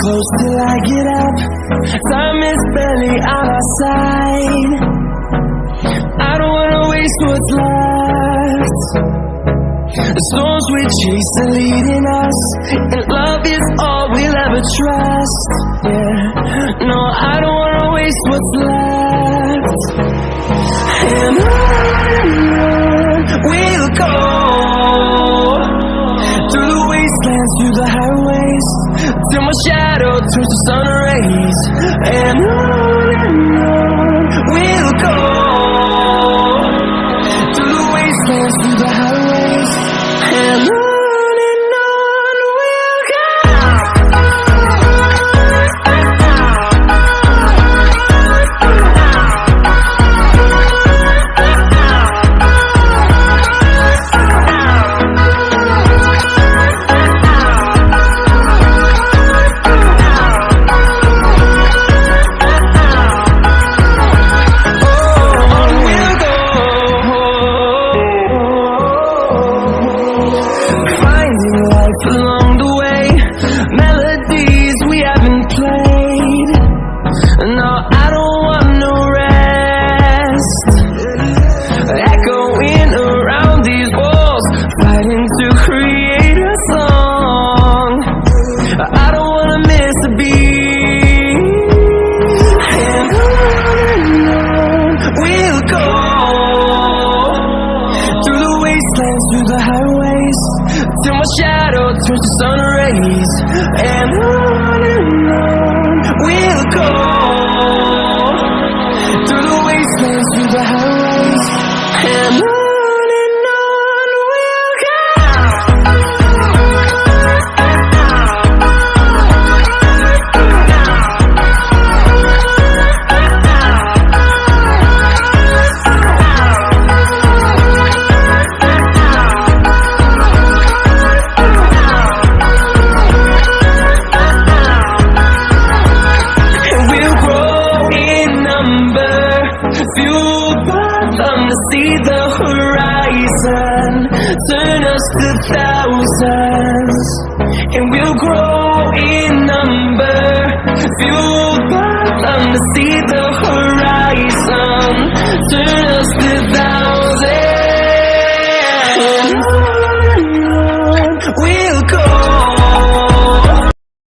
close till I get up. Time is barely on our side. I don't wanna waste what's left. The storms we chase are leading us, and love is all we'll ever trust. Yeah, no, I don't wanna waste what's left. And on we'll go, through the wastelands, through the highways, till my shadow turns to sun rays. And on we'll go, through the wastelands, through the highways, and on we'll go. Along the way, melodies we haven't played. No, I don't want no rest. Echoing around these walls, fighting to create a song. I don't wanna miss a beat. And on we'll go, through the wastelands, through the highways, till my shadow turns to sun rays. And on we'll go, through the wastelands, through the highways, and on we'll go. Fueled by them to see the horizon, turn us to thousands, and we'll grow in number. Fueled by them to see the horizon, turn us